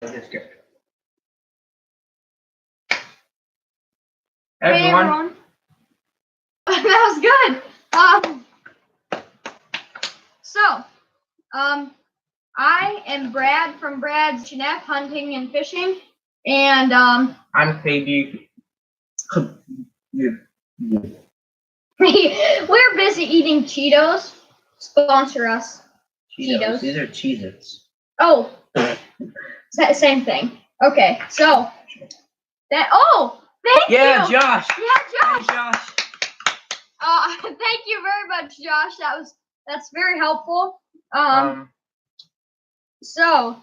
That's good. Hey everyone. That was good. I am Brad from Brad's Jeanette Hunting and Fishing, and I'm KB. we're busy eating Cheetos. Sponsor us. Cheetos. These are Cheez-Its. Oh, same thing. Okay, so that. Oh, thank you. Yeah, Josh. Yeah, Josh. Hey, Josh. Thank you very much, Josh. That's very helpful. So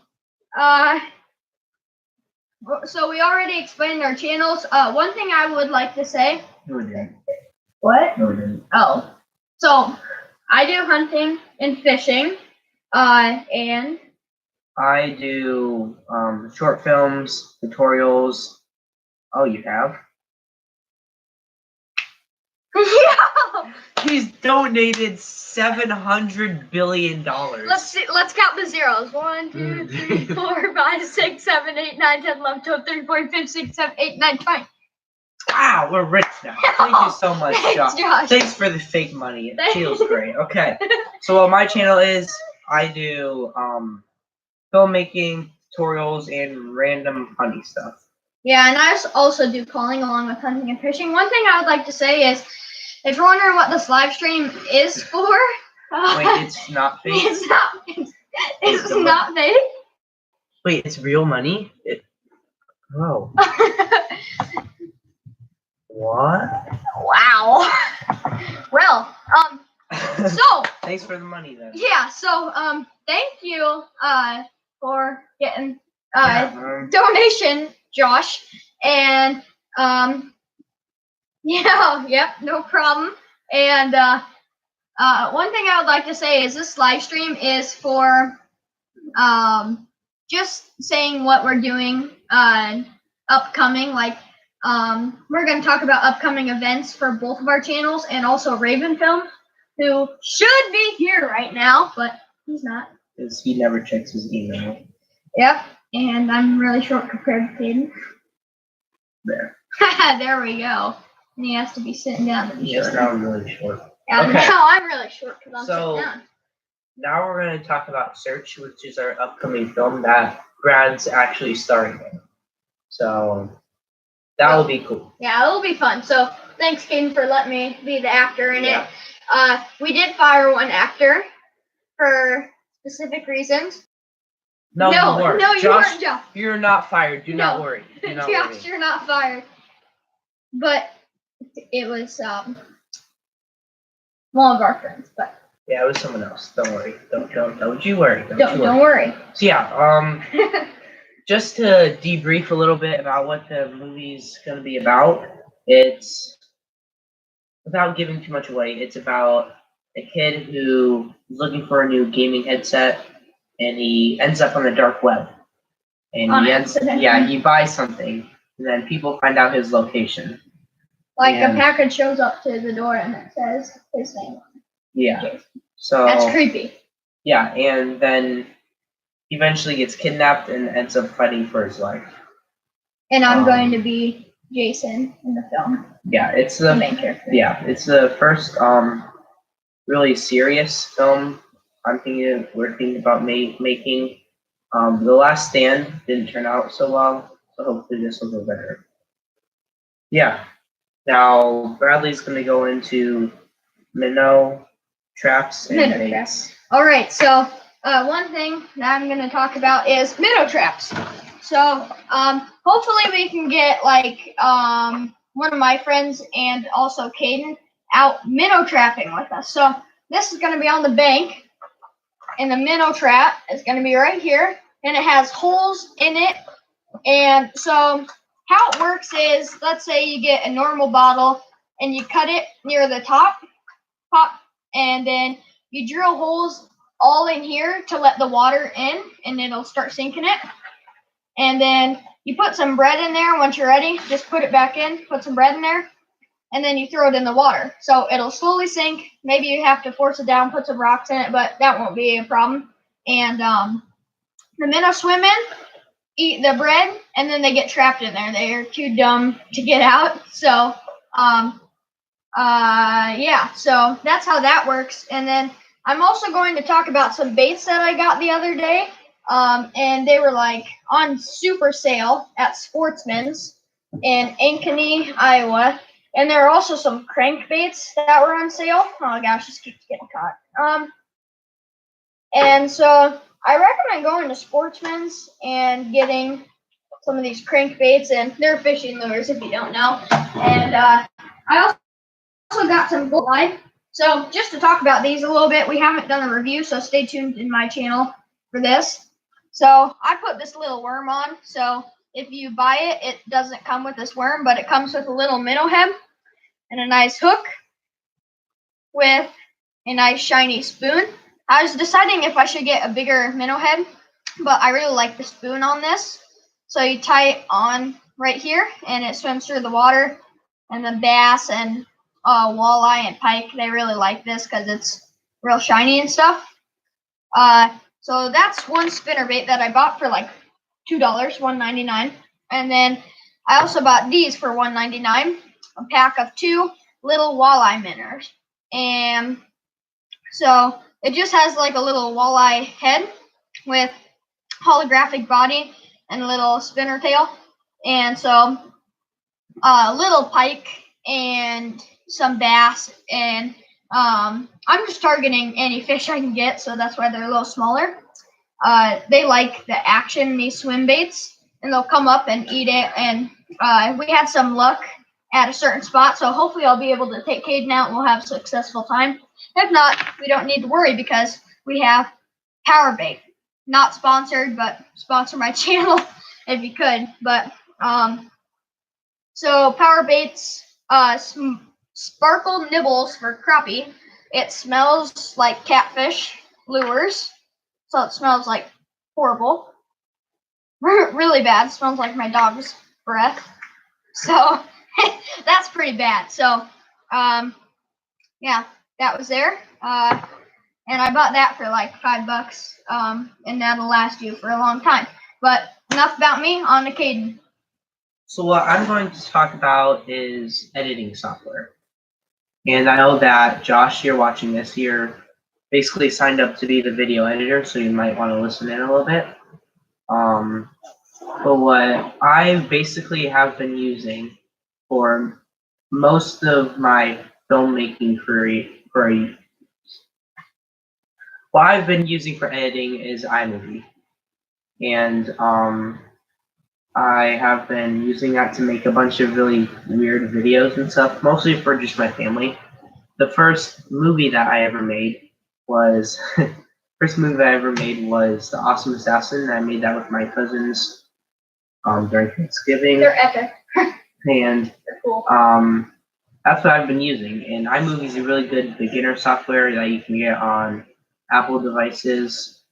we already explained our channels. One thing I would like to say. No, we didn't. What? No, we didn't. Oh, so I do hunting and fishing, and I do short films, tutorials. Oh, you have? yeah. He's donated $700 billion. Let's count the zeros. 1, 2, 3, 4, 5, 6, 7, 8, 9, 10, 11, 12, 13, 14, 15, 16, 17, 18, 19, 20. Wow, we're rich now. Thank you so much, Thanks, Josh. Thanks for the fake money. It feels great. Okay. So what my channel is, I do filmmaking, tutorials, and random funny stuff. Yeah, and I also do calling along with hunting and fishing. One thing I would like to say is, if you're wondering what this live stream is for, wait, it's not fake? It's not fake. Wait, it's real money? Oh. What? Wow. Well, so thanks for the money then. Yeah, so thank you for getting donation, Josh. And yep, no problem. And one thing I would like to say is this live stream is for just saying what we're doing upcoming, like we're going to talk about upcoming events for both of our channels, and also Raven Film, who should be here right now, but he's not. Because he never checks his email. Yep, and I'm really short compared to Caden. There. There we go. And he has to be sitting down to be Yes, now I'm really short. Yeah, okay. Now I'm really short because I'm sitting down. Now we're going to talk about Search, which is our upcoming film that Brad's actually starring in. So that will be cool. Yeah, it'll be fun. So thanks, Caden, for letting me be the actor in it. We did fire one actor for specific reasons. No, you weren't. No, you weren't, Josh. You're not fired. Do not worry. Do not Josh, worry. you're not fired. But it was one of our friends. But yeah, it was someone else. Don't worry. Don't you worry. Don't worry. So yeah, just to debrief a little bit about what the movie's going to be about, it's, without giving too much away, it's about a kid who is looking for a new gaming headset, and he ends up on the dark web. And he buys something, and then people find out his location. Like a package shows up to the door and it says his name. Yeah. Jason. So that's creepy. Yeah, and then he eventually gets kidnapped and ends up fighting for his life. And I'm going to be Jason in the film. Yeah, it's the main character. Yeah, it's the first really serious film we're thinking about making. The Last Stand didn't turn out so well, so hopefully this will go better. Yeah. Now Bradley's going to go into minnow traps and baits. All right, so one thing that I'm going to talk about is minnow traps. So hopefully we can get like one of my friends and also Caden out minnow trapping with us. So this is going to be on the bank, and the minnow trap is going to be right here, and it has holes in it. And so how it works is, let's say you get a normal bottle and you cut it near the top, and then you drill holes all in here to let the water in, and it'll start sinking it. And then you put some bread in there. Once you're ready, just put it back in, put some bread in there, and then you throw it in the water. So it'll slowly sink. Maybe you have to force it down, put some rocks in it, but that won't be a problem. And the minnow swim in, eat the bread, and then they get trapped in there. They are too dumb to get out. So, yeah. So that's how that works. And then I'm also going to talk about some baits that I got the other day. And they were like on super sale at Sportsman's in Ankeny, Iowa. And there are also some crankbaits that were on sale. Oh gosh, this keeps getting caught. And so I recommend going to Sportsman's and getting some of these crankbaits, and they're fishing lures if you don't know. And I also got some line. So just to talk about these a little bit, we haven't done a review, so stay tuned in my channel for this. So I put this little worm on. So if you buy it, it doesn't come with this worm, but it comes with a little minnow head and a nice hook with a nice shiny spoon. I was deciding if I should get a bigger minnow head, but I really like the spoon on this. So you tie it on right here, and it swims through the water. And the bass and walleye and pike, they really like this because it's real shiny and stuff. So that's one spinnerbait that I bought for like $2, $1.99. And then I also bought these for $1.99, a pack of 2 little walleye minnows. And so it just has like a little walleye head with holographic body and a little spinner tail. And so little pike and some bass, and I'm just targeting any fish I can get, so that's why they're a little smaller. They like the action in these swim baits, and they'll come up and eat it. And we had some luck at a certain spot, so hopefully I'll be able to take Caden out and we'll have a successful time. If not, we don't need to worry because we have Power Bait. Not sponsored, but sponsor my channel if you could. But so Power Bait's sparkle nibbles for crappie. It smells like catfish lures, so it smells like horrible, really bad. It smells like my dog's breath. So that's pretty bad. So yeah, that was there. And I bought that for like $5. And that'll last you for a long time. But enough about me, on to Caden. So what I'm going to talk about is editing software. And I know that Josh, you're watching this, you're basically signed up to be the video editor, so you might want to listen in a little bit. But what I basically have been using for most of my filmmaking what I've been using for editing is iMovie. And I have been using that to make a bunch of really weird videos and stuff, mostly for just my family. The first movie that I ever made was The Awesome Assassin. I made that with my cousins during Thanksgiving. They're epic. And they're cool. That's what I've been using. And iMovie is a really good beginner software that you can get on Apple devices.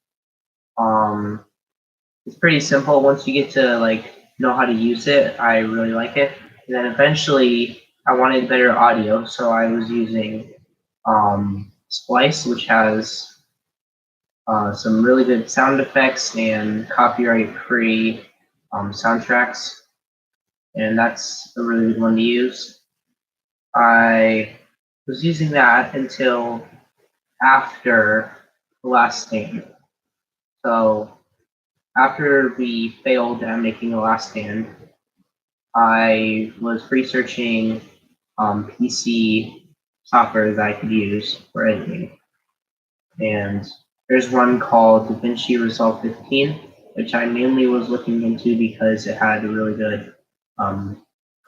It's pretty simple. Once you get to know how to use it, I really like it. And then eventually I wanted better audio, so I was using Splice, which has some really good sound effects and copyright-free soundtracks, and that's a really good one to use. I was using that until after The Last Stand. So after we failed at making The Last Stand, I was researching PC software that I could use for editing. And there's one called DaVinci Resolve 15, which I mainly was looking into because it had really good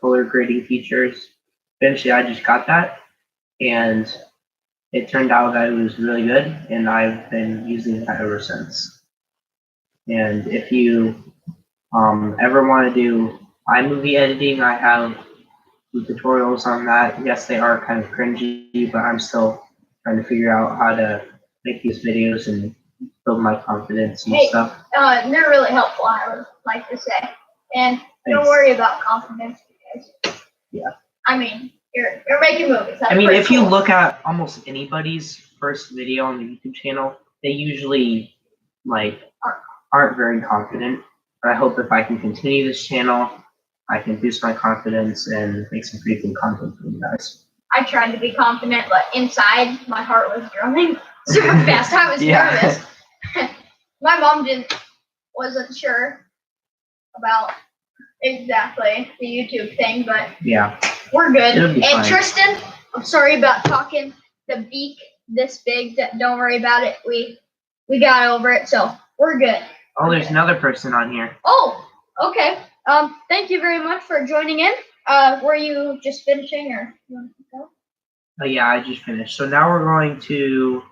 color grading features. Eventually, I just got that, and it turned out that it was really good, and I've been using that ever since. And if you ever want to do iMovie editing, I have some tutorials on that. Yes, they are kind of cringy, but I'm still trying to figure out how to make these videos and build my confidence and stuff. They're really helpful, I would like to say. And don't worry about confidence because, yeah. I mean, you're making movies. That's if cool. you look at almost anybody's first video on the YouTube channel, they usually aren't very confident, I hope if I can continue this channel, I can boost my confidence and make some pretty good content for you guys. I tried to be confident, but inside my heart was drumming super fast. I was Yeah. nervous. My mom wasn't sure about exactly the YouTube thing, but Yeah. we're good. It'll be And fine. Tristan, I'm sorry about talking the beak this big. Don't worry about it. We got over it, so we're good. Oh, there's another person on here. Oh, okay. Thank you very much for joining in. Were you just finishing or you want to go? Oh, yeah, I just finished. So now we're going to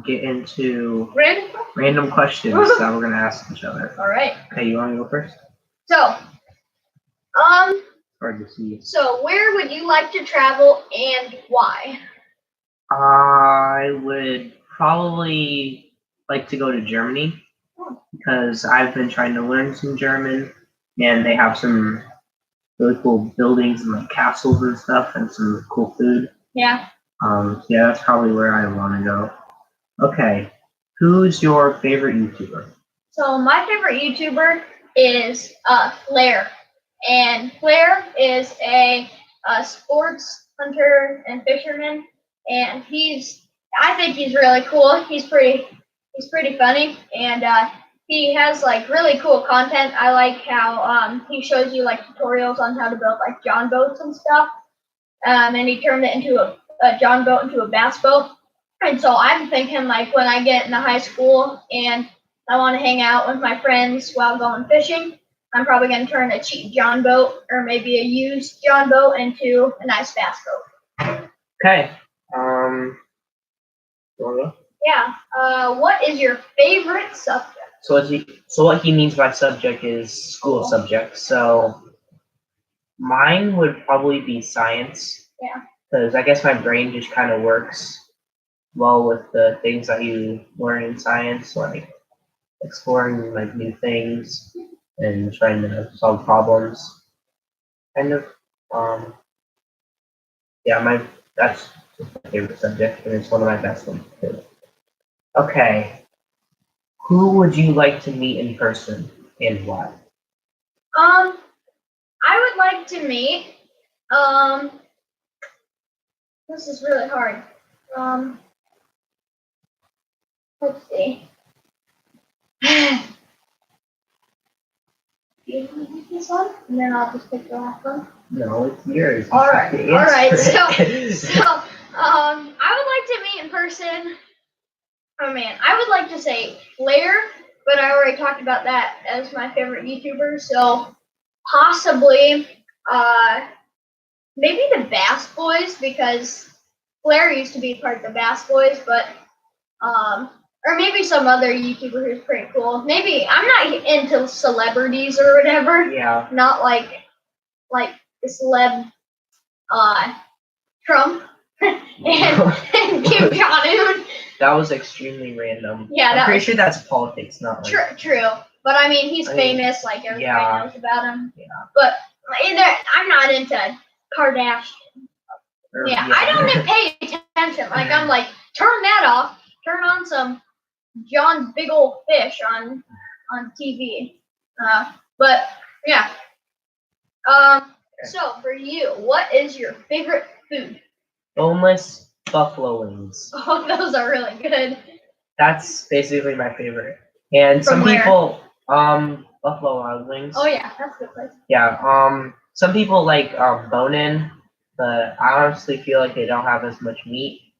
get into random questions that we're gonna ask each other. All right. Okay, you want to go first? So, Hard to see. so where would you like to travel and why? I would probably like to go to Germany because I've been trying to learn some German, and they have some really cool buildings and like castles and stuff, and some cool food. Yeah. Yeah, that's probably where I want to go. Okay, who's your favorite YouTuber? So my favorite YouTuber is Flair, and Flair is a sports hunter and fisherman, and I think he's really cool. He's pretty funny, and he has like really cool content. I like how he shows you like tutorials on how to build like John boats and stuff, and he turned it into a John boat into a bass boat. And so I'm thinking like when I get into high school and I want to hang out with my friends while going fishing, I'm probably going to turn a cheap John boat or maybe a used John boat into a nice bass boat. Okay. You wanna go? Yeah. What is your favorite subject? So what he means by subject is school subject. So mine would probably be science. Yeah. Because I guess my brain just kind of works well with the things that you learn in science, like exploring like new things and trying to solve problems. Kind of. Yeah, that's my favorite subject, and it's one of my best ones too. Okay. Who would you like to meet in person and why? I would like to meet. This is really hard. Let's see. Do you want to pick this one? And then I'll just pick the last one. No, it's yours. All right. You All right. answer So, it. I would like to meet in person. Oh man, I would like to say Flair, but I already talked about that as my favorite YouTuber. So possibly, maybe the Bass Boys because Flair used to be part of the Bass Boys, but or maybe some other YouTuber who's pretty cool. Maybe I'm not into celebrities or whatever. Yeah. Not like the celeb Trump and Kim Jong-un. That was extremely random. Yeah, I'm pretty sure that's politics, not like. True. But I mean, he's I mean, famous, like everybody yeah. knows about him. Yeah. But I'm not into Kardashian. Yeah, I don't pay attention. Like I'm like, turn that off. Turn on some John's Big Old Fish on TV. But yeah. So for you, what is your favorite food? Boneless buffalo wings. Oh, those are really good. That's basically my favorite. And From some where? people, Buffalo Wild Wings. Oh yeah, that's a good place. Yeah. Some people like bone-in, but I honestly feel like they don't have as much meat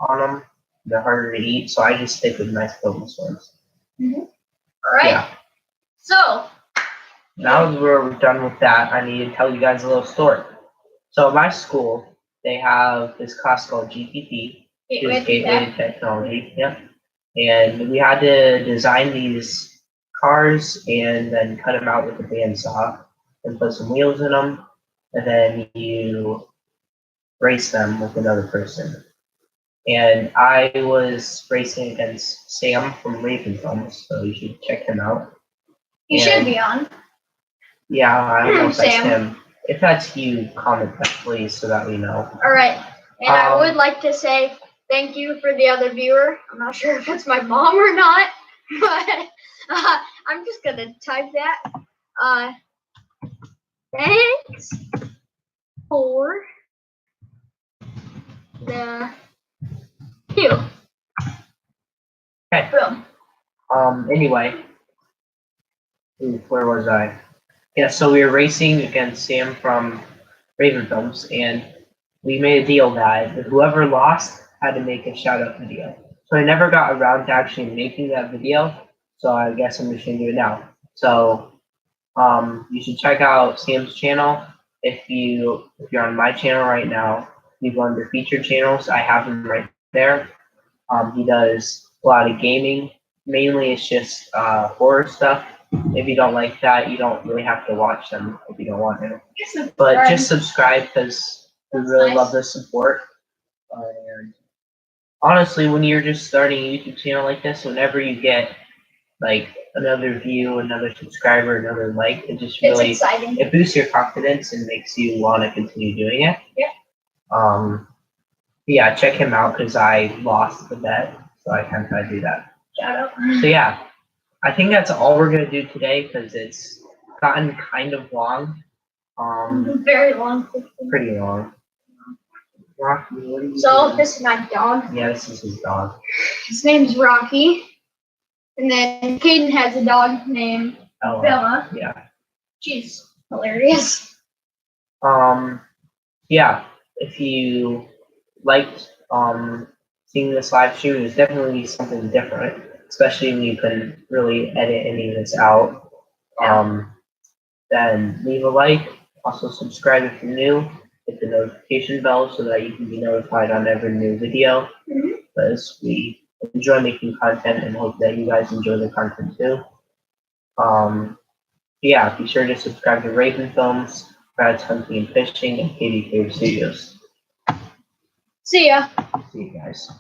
on them. They're harder to eat, so I just stick with nice boneless ones. Mm-hmm. All right. Yeah. So. Now that we're done with that, I need to tell you guys a little story. So at my school, they have this class called GTT, which is Gateway to Technology. Yep. And we had to design these cars and then cut them out with a bandsaw and put some wheels in them, and then you race them with another person. And I was racing against Sam from Raven Films, so you should check him out. He should be on. Yeah, I don't know if that's Sam. him. If that's you, comment that please so that we know. All right. And I would like to say thank you for the other viewer. I'm not sure if it's my mom or not, but I'm just gonna type that. Thanks for the queue. Okay. Boom. Anyway, where was I? Yeah, so we were racing against Sam from Raven Films, and we made a deal that whoever lost had to make a shout out video. So I never got around to actually making that video, so I guess I'm just gonna do it now. So you should check out Sam's channel. If you're on my channel right now, you go under featured channels. I have him right there. He does a lot of gaming. Mainly, it's just horror stuff. If you don't like that, you don't really have to watch them if you don't want to. But just subscribe because we really love the support. And honestly, when you're just starting a YouTube channel like this, whenever you get like another view, another subscriber, another like, it just It's really exciting. it boosts your confidence and makes you want to continue doing it. Yeah. Yeah, check him out because I lost the bet, so I can't try to do that. Shout out. So yeah, I think that's all we're gonna do today because it's gotten kind of long. Very long. Pretty long. Rocky, what are you So doing? this is my dog. Yeah, this is his dog. His name's Rocky. And then Caden has a dog named Oh, Bella. yeah. She's hilarious. Yeah. If you liked seeing this live stream, it's definitely something different, especially when you can really edit any of this out. Then leave a like. Also subscribe if you're new. Hit the notification bell so that you can be notified on every new video. Because we enjoy making content and hope that you guys enjoy the content too. Yeah, be sure to subscribe to Raven Films, Brad's Hunting and Fishing, and KD Cave Studios. See ya. See you guys.